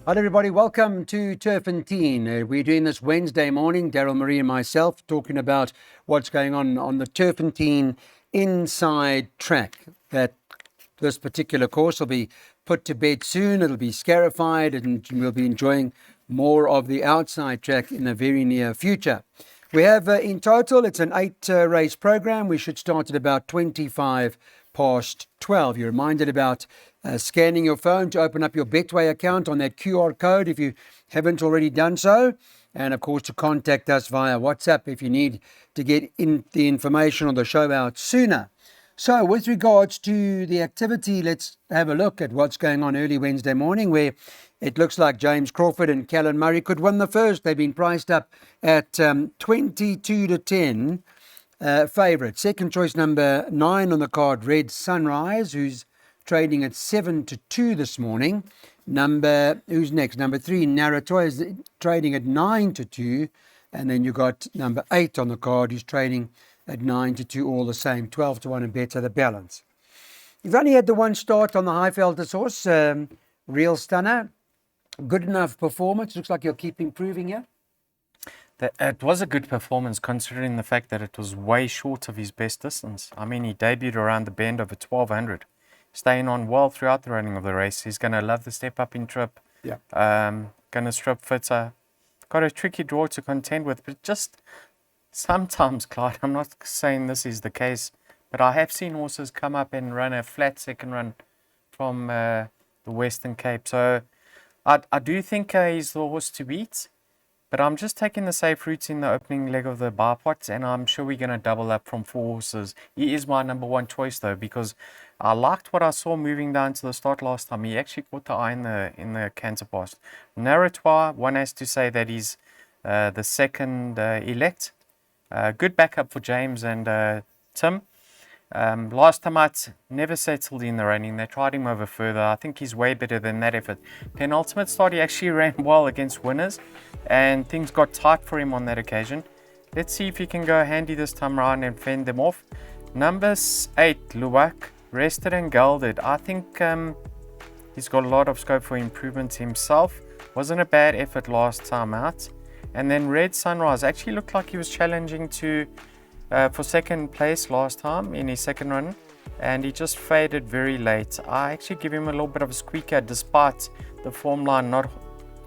Hello, everybody. Welcome to Turffontein. We're doing this Wednesday morning, Daryl, Marie, and myself, talking about what's going on the Turffontein inside track. That this particular course will be put to bed soon. It'll be scarified, and we'll be enjoying more of the outside track in the very near future. We have in total, it's an 8 race program. We should start at about 25 past 12. You're reminded about scanning your phone to open up your Betway account on that QR code if you haven't already done so. And of course, to contact us via WhatsApp if you need to get in the information on the show out sooner. So with regards to the activity, let's have a look at what's going on early Wednesday morning, where it looks like James Crawford and Callan Murray could win the first. They've been priced up at 22 to 10 favourite. Second choice, number 9 on the card, Red Sunrise, who's trading at 7 to 2 this morning. Who's next? Number 3, Naratoy, is trading at 9 to 2. And then you got number 8 on the card, who's trading at 9 to 2, all the same, 12 to 1 and better the balance. You've only had the one start on the Highvelder's horse, Real Stunner. Good enough performance. Looks like you'll keep improving here. It was a good performance considering the fact that it was way short of his best distance. I mean, he debuted around the bend of a 1200, staying on well throughout the running of the race. He's going to love the step up in trip. Yeah. Going to strip fitter. Got a tricky draw to contend with, but just sometimes, Clyde, I'm not saying this is the case, but I have seen horses come up and run a flat second run from the Western Cape. So I do think he's the horse to beat. But I'm just taking the safe route in the opening leg of the bar pot, and I'm sure we're going to double up from 4 horses. He is my number 1 choice, though, because I liked what I saw moving down to the start last time. He actually caught the eye in the canter pass. Naratois, one has to say that he's the second elect. Good backup for James and Tim. Last time out, never settled in the running. They tried him over further. I think he's way better than that effort. Penultimate start, he actually ran well against winners, and things got tight for him on that occasion. Let's see if he can go handy this time around and fend them off. Number 8, Luwak, rested and gelded. I think he's got a lot of scope for improvement himself. Wasn't a bad effort last time out. And then Red Sunrise actually looked like he was challenging for second place last time in his second run, and he just faded very late. I actually give him a little bit of a squeaker despite the form line not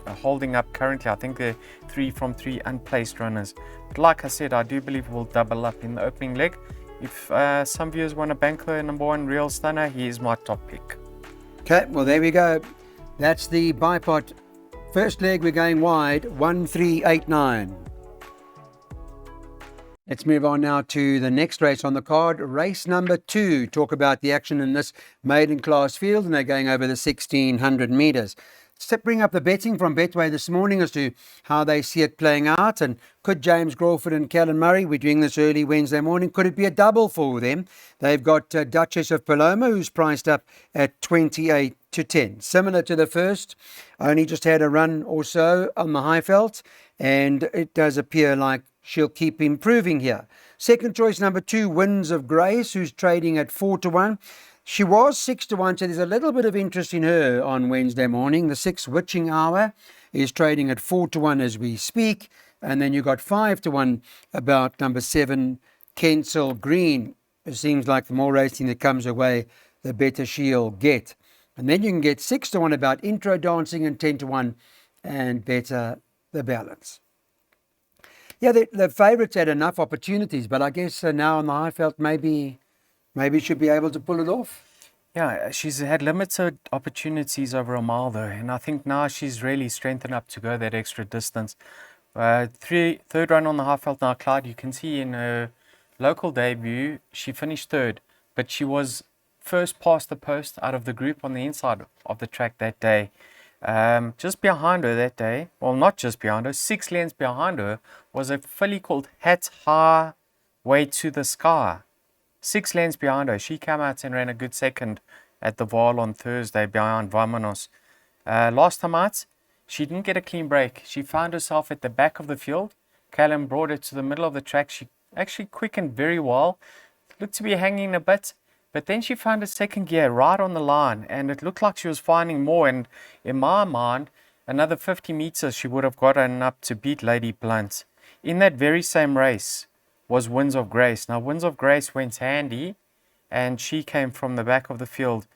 holding up currently. I think they're 3 from 3 unplaced runners. But like I said, I do believe we'll double up in the opening leg. If some viewers want to bank the number 1 Real Stunner, he is my top pick. Okay, well, there we go. That's the bipot. First leg, we're going wide, 1, 3, 8, 9. Let's move on now to the next race on the card, race number 2. Talk about the action in this maiden class field, and they're going over the 1600 metres. Let's bring up the betting from Betway this morning as to how they see it playing out. And could James Crawford and Callan Murray, we're doing this early Wednesday morning, could it be a double for them? They've got Duchess of Paloma, who's priced up at 28 to 10. Similar to the first, only just had a run or so on the Highveld, and it does appear like she'll keep improving here. Second choice, number 2, Winds of Grace, who's trading at 4 to 1. She was 6 to 1, so there's a little bit of interest in her on Wednesday morning. The 6 Witching Hour is trading at 4 to 1 as we speak. And then you've got 5 to 1 about number 7, Kensal Green. It seems like the more racing that comes away, the better she'll get. And then you can get 6 to 1 about Intro Dancing and 10 to 1 and better the balance. Yeah, the favourites had enough opportunities, but I guess now on the Highveld, maybe should be able to pull it off. Yeah, she's had limited opportunities over a mile though, and I think now she's really strengthened up to go that extra distance. Third run on the Highveld now, Clyde. You can see in her local debut, she finished 3rd, but she was first past the post out of the group on the inside of the track that day. Just behind her that day, well, not just behind her, 6 lengths behind her was a filly called Hat High Way to the Sky. 6 lengths behind her. She came out and ran a good second at the Vaal on Thursday behind Vamonos. Last time out, she didn't get a clean break. She found herself at the back of the field. Callum brought her to the middle of the track. She actually quickened very well. Looked to be hanging a bit. But then she found a second gear right on the line, and it looked like she was finding more. And in my mind, another 50 meters she would have gotten up to beat Lady Blunt. In that very same race was Winds of Grace. Now, Winds of Grace went handy, and she came from the back of the field.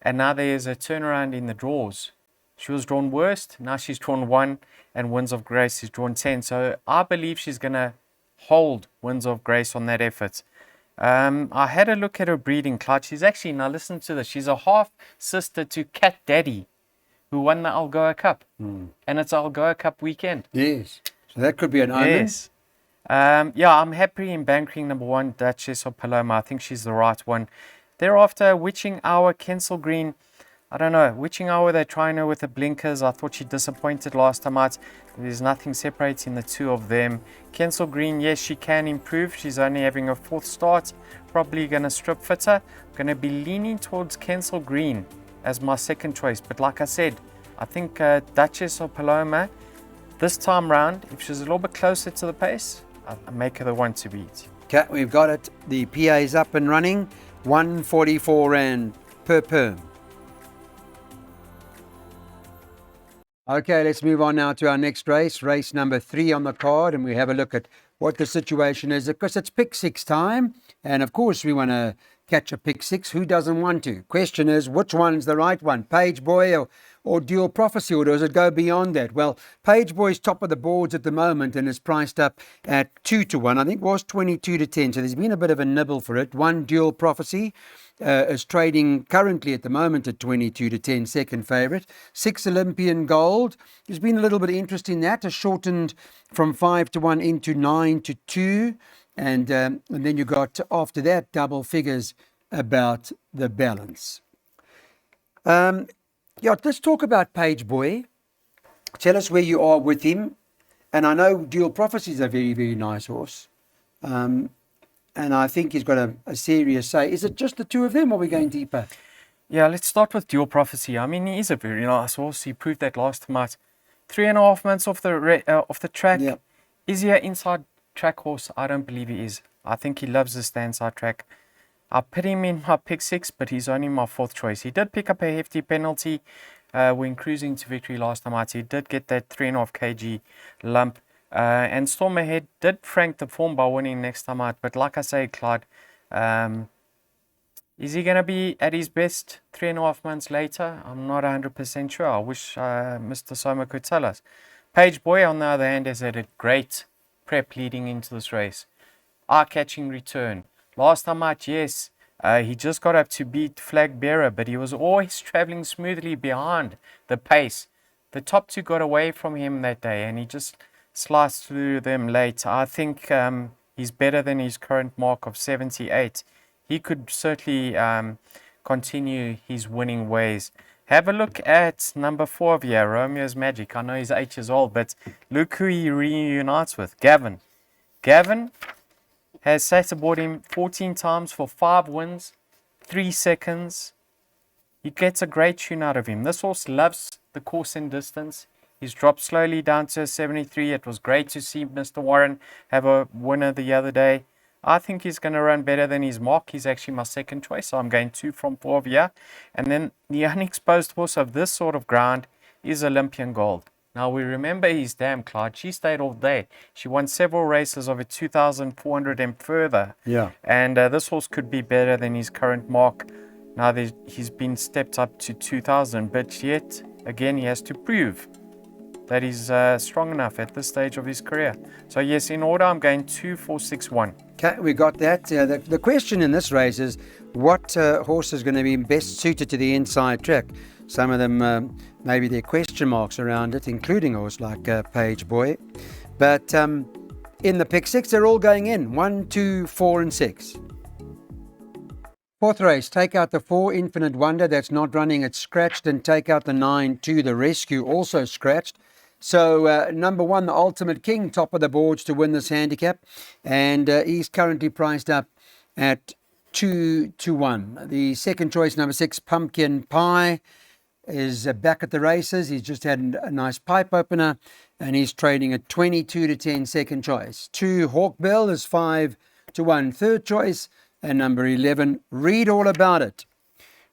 And now there is a turnaround in the draws. She was drawn worst. Now she's drawn 1, and Winds of Grace is drawn 10. So I believe she's going to hold Winds of Grace on that effort. I had a look at her breeding, Clyde. She's actually, now listen to this, she's a half sister to Cat Daddy, who won the Algoa Cup. And it's Algoa Cup weekend. Yes. So that could be an omen. Yes. Yeah, I'm happy in banking number 1, Duchess of Paloma. I think she's the right one. Thereafter, Witching Hour, Kensal Green. I don't know. Witching Hour, they're trying her with the blinkers. I thought she disappointed last time out. There's nothing separating the two of them. Kensal Green, yes, she can improve. She's only having a 4th start. Probably going to strip fitter. Going to be leaning towards Kensal Green as my second choice. But like I said, I think Duchess of Paloma, this time round, if she's a little bit closer to the pace, I make her the one to beat. Okay, we've got it. The PA is up and running. 144 Rand per perm. Okay, let's move on now to our next race, race number 3 on the card, and we have a look at what the situation is, because it's pick 6 time, and of course we want to catch a pick 6. Who doesn't want to? Question is, which one's the right one? Page Boy or Dual Prophecy, or does it go beyond that? Well, Page Boy's top of the boards at the moment and is priced up at 2 to 1. I think it was 22 to 10, so there's been a bit of a nibble for it. One Dual Prophecy is trading currently at the moment at 22 to 10, second favourite. 6 Olympian Gold. There's been a little bit of interest in that. Has shortened from 5 to 1 into 9 to 2. And then you got, after that, double figures about the balance. Yeah, let's talk about Page Boy. Tell us where you are with him. And I know Dual Prophecy is a very, very nice horse. And I think he's got a serious say. Is it just the two of them, or are we going deeper? Yeah, let's start with Dual Prophecy. I mean, he is a very nice horse. He proved that last time out. 3.5 months off the track. Yeah. Is he an inside track horse? I don't believe he is. I think he loves the inside track. I put him in my pick 6, but he's only my 4th choice. He did pick up a hefty penalty when cruising to victory last time out. He did get that 3.5 kg lump. And Storm Ahead did frank the form by winning next time out. But like I say, Clyde, is he going to be at his best 3.5 months later? I'm not 100% sure. I wish Mr. Soma could tell us. Page Boy, on the other hand, has had a great prep leading into this race. Eye-catching return. Last time out, yes, he just got up to beat Flag Bearer, but he was always traveling smoothly behind the pace. The top 2 got away from him that day, and he just sliced through them late. I think he's better than his current mark of 78. He could certainly continue his winning ways. Have a look at number 4 of here, Romeo's Magic. I know he's 8 years old, but look who he reunites with, Gavin. Gavin has sat aboard him 14 times for 5 wins, 3 seconds. He gets a great tune out of him. This horse loves the course and distance. He's dropped slowly down to a 73. It was great to see Mr. Warren have a winner the other day. I think he's going to run better than his mark. He's actually my second choice, so I'm going 2 from 4 of here. And then the unexposed horse of this sort of ground is Olympian Gold. Now, we remember his dam, Clyde. She stayed all day. She won several races of a 2,400 and further. Yeah. And this horse could be better than his current mark. Now, he's been stepped up to 2,000. But yet, again, he has to prove that he's strong enough at this stage of his career. So, yes, in order, I'm going 2, 4, 6, 1. Okay, we got that. The question in this race is, what horse is going to be best suited to the inside track? Some of them, maybe there are question marks around it, including a horse like Page Boy. But in the pick 6, they're all going in. 1, 2, 4, and 6. 4th race, take out the 4, Infinite Wonder. That's not running. It's scratched. And take out the 9, 2, The Rescue, also scratched. So number 1, the Ultimate King, top of the boards to win this handicap. And he's currently priced up at 2 to 1. The second choice, number 6, Pumpkin Pie, is back at the races. He's just had a nice pipe opener, and he's trading at 22 to 10, second choice. 2, Hawkbell is 5 to 1, third choice. And number 11, Read All About It.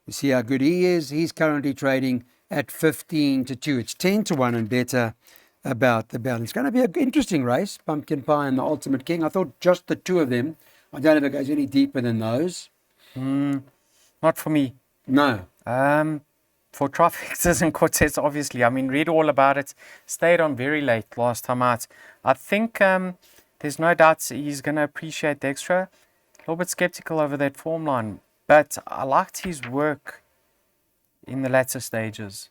You see how good he is. He's currently trading at 15-2. It's 10-1 and better about the bell. It's going to be an interesting race, Pumpkin Pie and the Ultimate King. I thought just the two of them. I don't know if it goes any deeper than those. Not for me. No. For trifectas and quartets, obviously. I mean, read all about it. Stayed on very late last time out. I think there's no doubt he's going to appreciate the extra. A little bit skeptical over that form line, but I liked his work in the latter stages.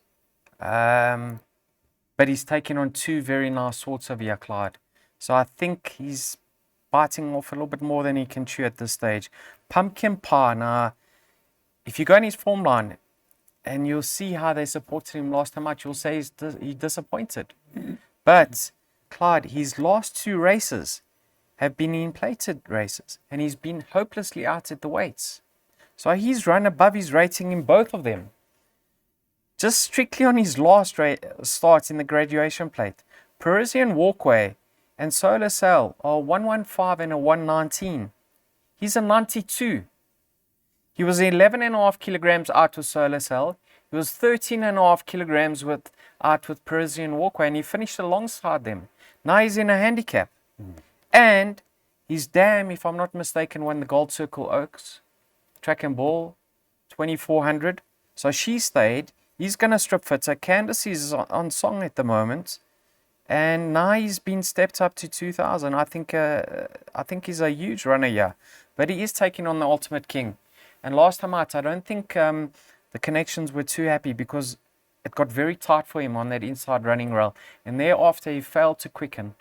But he's taken on two very nice sorts of here, Clyde. So I think he's biting off a little bit more than he can chew at this stage. Pumpkin Pie, now, if you go in his form line, and you'll see how they supported him last time out, you'll say he's disappointed. But, Clyde, his last two races have been inflated races, and he's been hopelessly out at the weights. So he's run above his rating in both of them. Just strictly on his last starts in the graduation plate, Parisian Walkway and Solar Cell are 115 and a 119. He's a 92. He was 11.5 kilograms out with Solar Cell. He was 13.5 kilograms out with Parisian Walkway, and he finished alongside them. Now he's in a handicap. And his dam, if I'm not mistaken, won the Gold Circle Oaks, track and ball, 2400. So she stayed. He's going to strip fitter. Candace is on song at the moment. And now he's been stepped up to 2000. I think he's a huge runner here. But he is taking on the Ultimate King. And last time out, I don't think the connections were too happy because it got very tight for him on that inside running rail. And thereafter, he failed to quicken.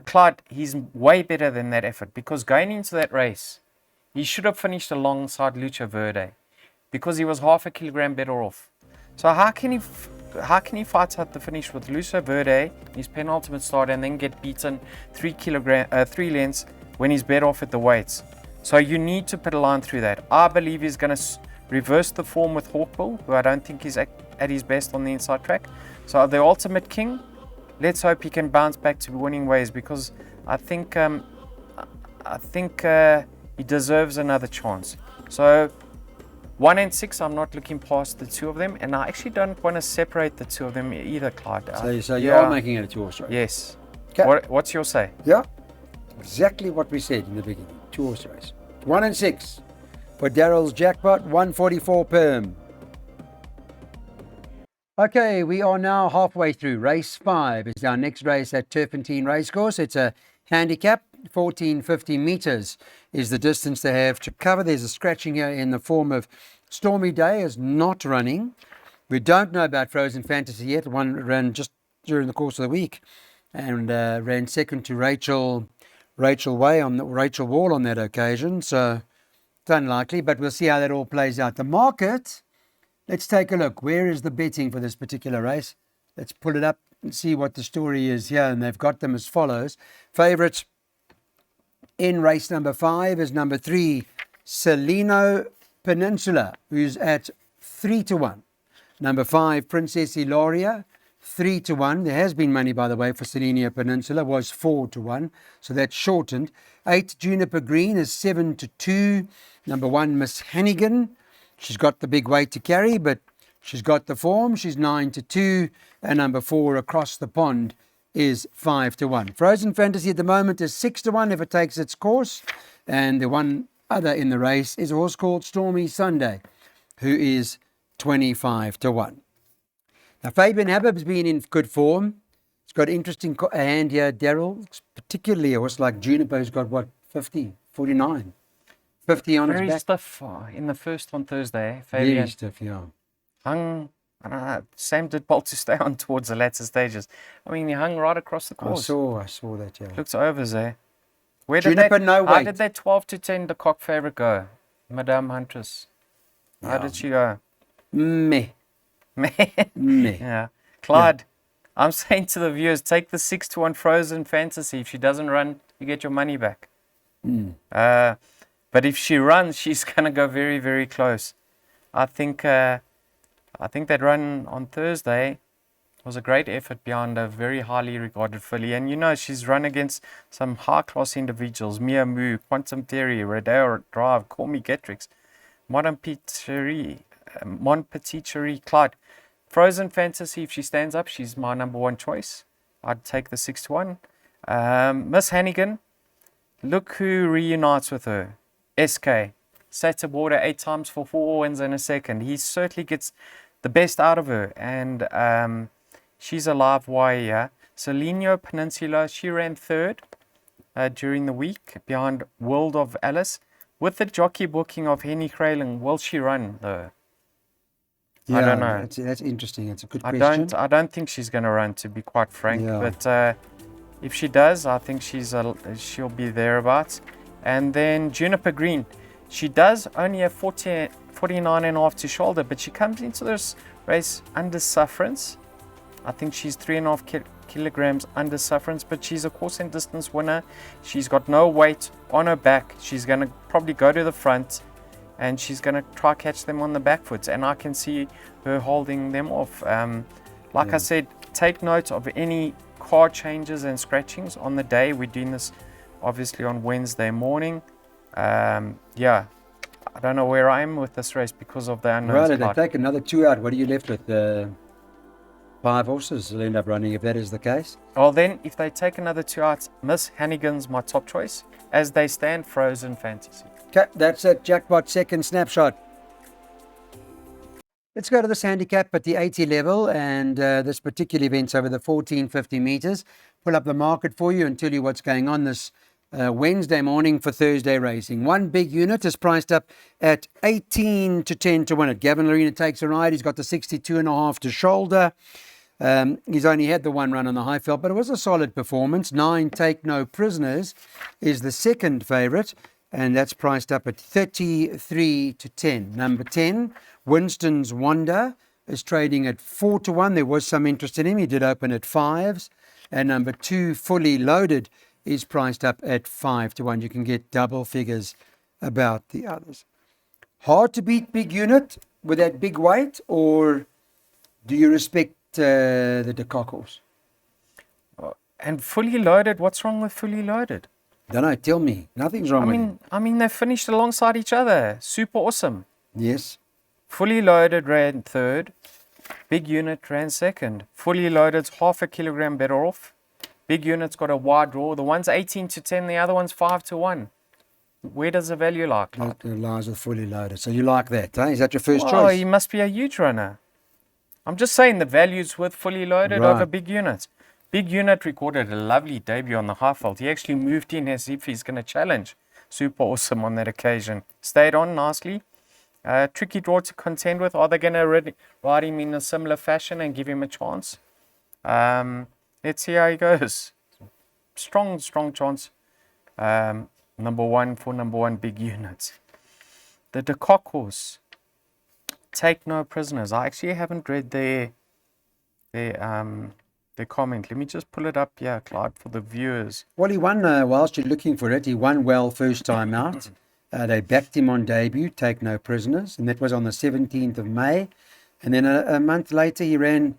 Clyde, he's way better than that effort because going into that race, he should have finished alongside Lucha Verde because he was half a kilogram better off. So how can he fight out the finish with Lucha Verde, his penultimate start, and then get beaten 3 lengths when he's better off at the weights? So you need to put a line through that. I believe he's going to reverse the form with Hawkbull, who I don't think is at his best on the inside track. So the Ultimate King, let's hope he can bounce back to winning ways because I think he deserves another chance. So 1 and 6, I'm not looking past the two of them, and I actually don't want to separate the two of them either, Clyde. So you are making it a two-horse race? Yes. Okay. What's your say? Yeah, exactly what we said in the beginning. Two-horse race. 1 and 6 for Daryl's jackpot, 144 perm. Okay, we are now halfway through. Race 5 is our next race at Turffontein Racecourse. It's a handicap, 1450 meters is the distance they have to cover. There's a scratching here in the form of Stormy Day is not running. We don't know about Frozen Fantasy yet. One ran just during the course of the week and ran second to Rachel Wall on that occasion. So it's unlikely, but we'll see how that all plays out. The market, let's take a look. Where is the betting for this particular race? Let's pull it up and see what the story is here. And they've got them as follows. Favourite in race number 5 is number 3, Celino Peninsula, who's at 3-1. Number 5, Princess Ilaria, 3-1. There has been money, by the way, for Celino Peninsula, was 4-1. So that's shortened. 8, Juniper Green is 7-2. Number 1, Miss Hannigan. She's got the big weight to carry, but she's got the form. She's 9-2. And number 4, Across the Pond, is 5-1. Frozen Fantasy at the moment is 6-1 if it takes its course. And the one other in the race is a horse called Stormy Sunday, who is 25-1. Now, Fabian Habib's been in good form. He's got interesting hand here, Daryl, particularly a horse like Juniper, who's got, 49? 50 on his back. Very stiff in the first on Thursday, Fabian. Very stiff, yeah. Hung, Sam did well to stay on towards the latter stages. I mean, he hung right across the course. I saw that, yeah. Looks overs there. Where Juniper, no weight. How did that 12-10 the cock favourite go? Madame Huntress. How did she go? Meh. Meh. Yeah. Clyde, I'm saying to the viewers, take the 6-1 Frozen Fantasy. If she doesn't run, you get your money back. But if she runs, she's going to go very, very close. I think that run on Thursday was a great effort behind a very highly regarded filly. And you know, she's run against some high-class individuals. Mia Moo, Quantum Theory, Rodeo Drive, Call Me Getrix, Mon Petit Cherie, Clyde. Frozen Fantasy, if she stands up, she's my number one choice. I'd take the 6-1. Miss Hannigan, look who reunites with her. SK. Sat aboard her 8 times for 4 wins in a second. He certainly gets the best out of her. And she's a live wire. Seleno Peninsula, she ran 3rd during the week behind World of Alice. With the jockey booking of Henny Krailing, will she run though? Yeah, I don't know. That's interesting. It's a good question. I don't think she's going to run, to be quite frank. Yeah. But if she does, I think she'll be thereabouts. And then Juniper Green, she does only have 49.5 to shoulder, but she comes into this race under sufferance. I think she's 3.5 kilograms under sufferance, but she's a course and distance winner. She's got no weight on her back. She's going to probably go to the front, and she's going to try catch them on the back foot, and I can see her holding them off. I said, take note of any car changes and scratchings on the day. We're doing this obviously on Wednesday morning. I don't know where I am with this race because of the unknowns. Right, if they take another 2 out, what are you left with? 5 horses will end up running if that is the case. Well, then, if they take another 2 outs, Miss Hannigan's my top choice. As they stand, Frozen Fantasy. Okay, that's it. Jackpot second snapshot. Let's go to this handicap at the 80 level, and this particular event's over the 1450 meters. Pull up the market for you and tell you what's going on this Wednesday morning for Thursday racing. One big unit is priced up at 18 to 10 to win it. Gavin Lorena takes a ride. He's got the 62.5 to shoulder. He's only had the 1 run on the high felt, but it was a solid performance. 9 Take No Prisoners is the second favourite, and that's priced up at 33 to 10. Number 10, Winston's Wonder, is trading at 4 to 1. There was some interest in him. He did open at 5s. And number 2, Fully Loaded, is priced up at 5 to 1. You can get double figures about the others. Hard to beat big unit with that big weight, or do you respect the De Kock horse? And Fully Loaded, what's wrong with Fully Loaded? Don't know, tell me. Nothing's wrong with him. I mean, they finished alongside each other. Super awesome. Yes. Fully Loaded ran 3rd. Big Unit ran 2nd. Fully Loaded's half a kilogram better off. Big Unit's got a wide draw. The one's 18 to 10, the other one's 5 to 1. Where does the value lie? That lies with Fully Loaded. So you like that, eh? Is that your first Oh, choice? he must be a huge runner. I'm just saying the value's with Fully Loaded Right. over Big Unit. Big Unit recorded a lovely debut on the high felt. He actually moved in as if he's going to challenge. Super awesome on that occasion. Stayed on nicely. Tricky draw to contend with. Are they going to ride him in a similar fashion and give him a chance? Let's see how he goes. Strong chance. Number 1 for number 1 Big Unit. The De Kock horse, Take No Prisoners. I actually haven't read their comment. Let me just pull it up here, Clyde, for the viewers. Well, he won, whilst you're looking for it, he won well first time out. They backed him on debut, Take No Prisoners, and that was on the 17th of May. And then a month later, he ran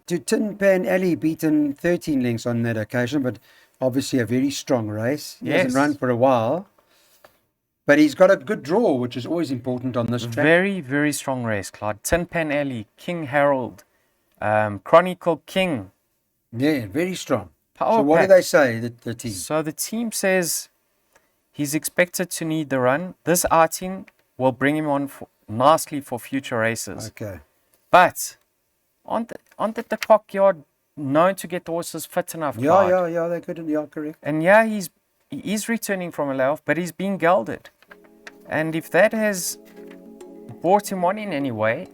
to Tin Pan Alley, beaten 13 lengths on that occasion, but obviously a very strong race. He hasn't run for a while, but he's got a good draw, which is always important on this track. Very, very strong race, Clyde. Tin Pan Alley, King Harold, Chronicle King. Yeah, very strong. Power So what pack. do they say, the team? So the team says he's expected to need the run. This outing will bring him on nicely for future races. Okay. But on the De Kock yard, known to get the horses fit enough. Clyde. Yeah, they couldn't. Yeah, correct. And yeah, he is returning from a layoff, but he's being gelded. And if that has brought him on in any way,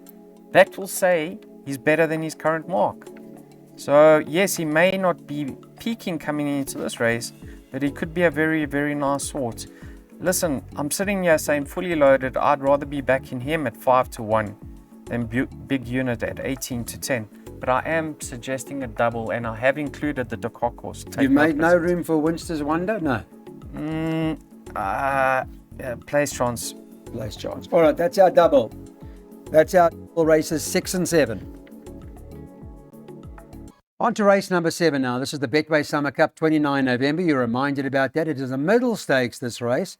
that will say he's better than his current mark. So yes, he may not be peaking coming into this race, but he could be a very, very nice sort. Listen, I'm sitting here saying Fully Loaded, I'd rather be backing him at 5 to 1 than Big Unit at 18 to 10. But I am suggesting a double, and I have included the De Kock horse. You've made no room for Winston's Wonder? No. Place chance. Place chance. All right, that's our double. That's our double races 6 and 7. On to race number 7 now. This is the Betway Summer Cup, 29 November. You're reminded about that. It is a middle stakes, this race,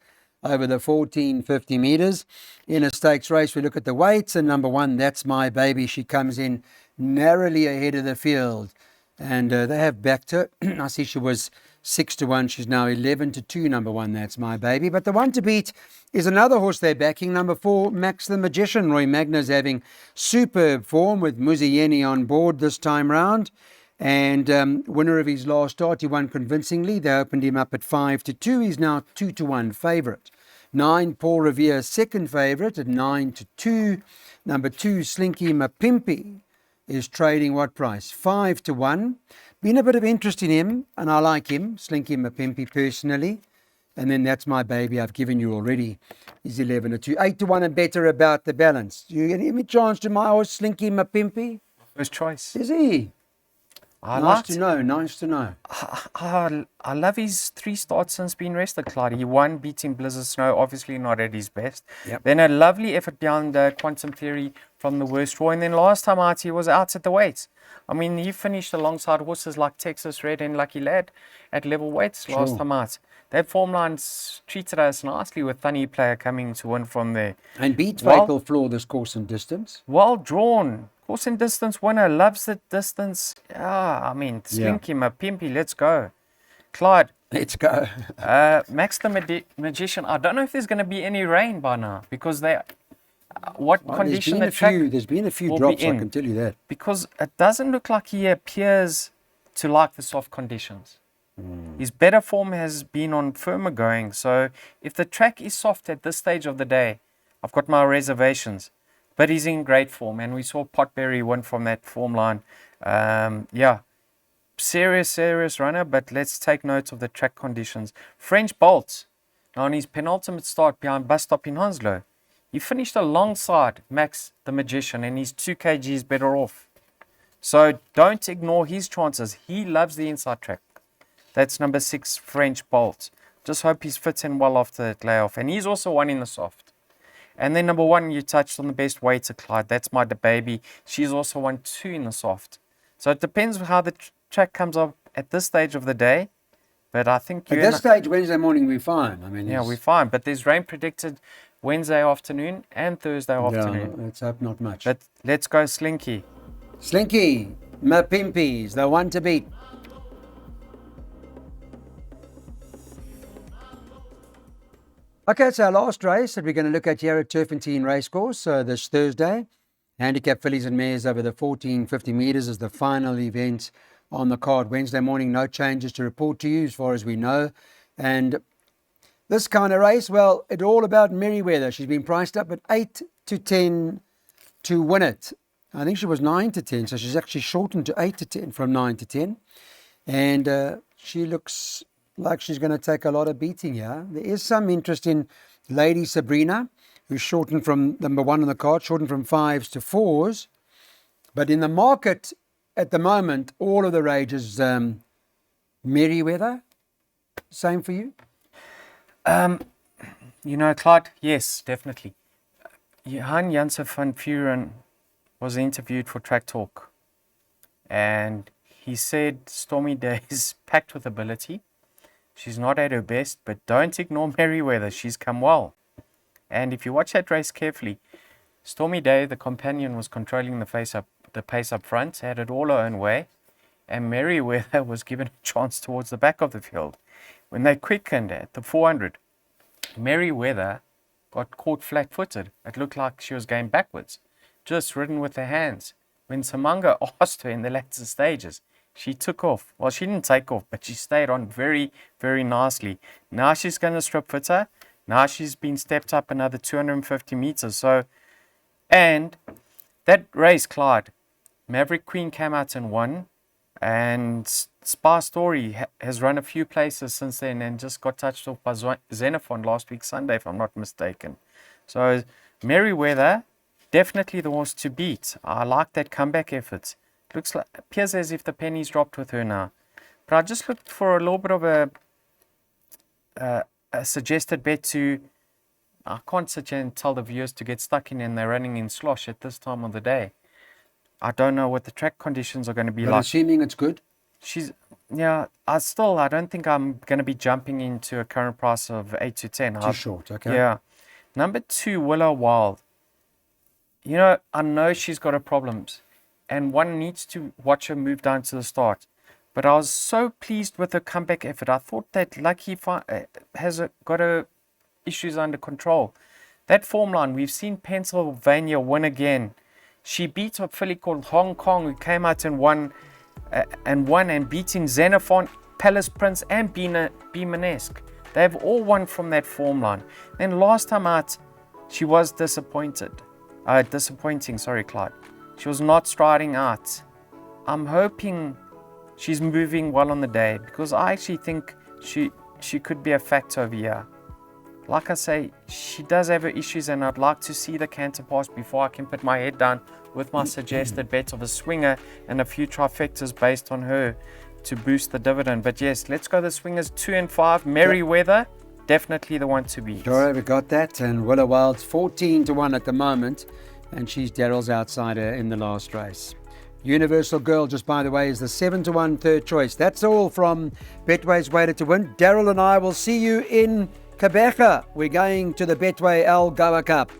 over the 1450 metres. In a stakes race, we look at the weights, and number one, That's My Baby. She comes in narrowly ahead of the field, and they have backed her. I see she was 6-1. She's now 11-2. Number one, That's My Baby. But the one to beat is another horse they're backing. Number 4, Max the Magician. Roy Magna's having superb form with Muzieni on board this time round. And winner of his last start, he won convincingly. They opened him up at 5-2. He's now 2-1 favourite. 9, Paul Revere, second favourite at 9-2. Number 2, Slinky Mapimpi, is trading what price? 5-1. Been a bit of interest in him, and I like him, Slinky Mapimpi, personally. And then That's My Baby, I've given you already, is 11-2. 8-1 and better about the balance. Do you get any chance to my horse, Slinky Mapimpi? First choice. Is he? Nice to know. I love his 3 starts since being rested, Clyde. He won beating Blizzard Snow, obviously not at his best. Yep. Then a lovely effort behind the Quantum Theory from the worst Roy. And then last time out, he was out at the weights. I mean, he finished alongside horses like Texas Red and Lucky Lad at level weights last time out. That form line's treated us nicely with Funny Player coming to win from there. And beat Fatal Floor this course and distance. Well drawn. Course and distance winner, loves the distance. Yeah, I mean, Slinky Mapimpi, let's go. Clyde. Let's go. Max the Magician, I don't know if there's going to be any rain by now, because they... condition the track... There's been a few drops, I can tell you that. Because it doesn't look like he appears to like the soft conditions. His better form has been on firmer going. So if the track is soft at this stage of the day, I've got my reservations. But he's in great form, and we saw Potberry win from that form line. Serious runner, but let's take note of the track conditions. French Bolt, now on his penultimate start behind Bus Stop in Hounslow, he finished alongside Max the Magician, and he's 2 kgs better off. So don't ignore his chances. He loves the inside track. That's number 6, French Bolt. Just hope he's fit in well after that layoff. And he's also one in the soft. And then number 1, you touched on the best weighter, Clyde. That's My Baby. She's also won 2 in the soft. So it depends how the track comes up at this stage of the day. But I think at this stage, Wednesday morning, we're fine. I mean, yeah, we're fine. But there's rain predicted Wednesday afternoon and Thursday afternoon. Let's hope not much. But let's go Slinky. Slinky Mapimpi's the one to beat. Okay, it's our last race that we're going to look at here at Turffontein Racecourse this Thursday. Handicap fillies and mares over the 1450 metres is the final event on the card. Wednesday morning, no changes to report to you as far as we know. And this kind of race, well, it's all about Merryweather. She's been priced up at 8-10 to win it. I think she was 9-10, so she's actually shortened to 8-10 from 9-10. And she looks like she's going to take a lot of beating here. There is some interest in Lady Sabrina, who's shortened from number 1 on the card, shortened from 5s to 4s. But in the market at the moment, all of the rage is Merryweather. Same for you? Clyde, yes, definitely. Johan Janssen van Vuren was interviewed for Track Talk. And he said Stormy Day is packed with ability. She's not at her best, but don't ignore Merryweather. She's come well. And if you watch that race carefully, Stormy Day, the companion, was controlling the pace up front, had it all her own way, and Merryweather was given a chance towards the back of the field. When they quickened at the 400, Merryweather got caught flat-footed. It looked like she was going backwards, just ridden with her hands. When Samanga asked her in the latter stages, she took off. Well, she didn't take off, but she stayed on very, very nicely. Now she's going to strip fitter. Now she's been stepped up another 250 meters. And that race, Clyde, Maverick Queen came out and won. And Spa Story has run a few places since then and just got touched off by Xenophon last week Sunday, if I'm not mistaken. So Merryweather, definitely the horse to beat. I like that comeback effort. Appears as if the penny's dropped with her now. But I just looked for a little bit of a suggested bet to... I can't sit here and tell the viewers to get stuck in and they're running in slosh at this time of the day. I don't know what the track conditions are going to be like. Assuming it's good? Yeah, I don't think I'm going to be jumping into a current price of 8 to 10. Too short, okay. Yeah. Number 2, Willow Wild. I know she's got her problems, and one needs to watch her move down to the start. But I was so pleased with her comeback effort. I thought that has got her issues under control. That form line, we've seen Pennsylvania win again. She beat a filly called Hong Kong, who came out and won and beating Xenophon, Palace Prince, and Beemanesque. They've all won from that form line. Then last time out, she was disappointing, sorry, Clyde. She was not striding out. I'm hoping she's moving well on the day, because I actually think she could be a factor over here. Like I say, she does have her issues, and I'd like to see the canter pass before I can put my head down with my suggested bet of a swinger and a few trifectas based on her to boost the dividend. But yes, let's go the swingers 2 and 5. Merryweather, definitely the one to beat. All right, we got that. And Willow Wild's 14 to 1 at the moment, and she's Daryl's outsider in the last race. Universal Girl, just by the way, is the 7 to 1 third choice. That's all from Betway's Waiter to Win. Daryl and I will see you in Quebec. We're going to the Betway Algoa Cup.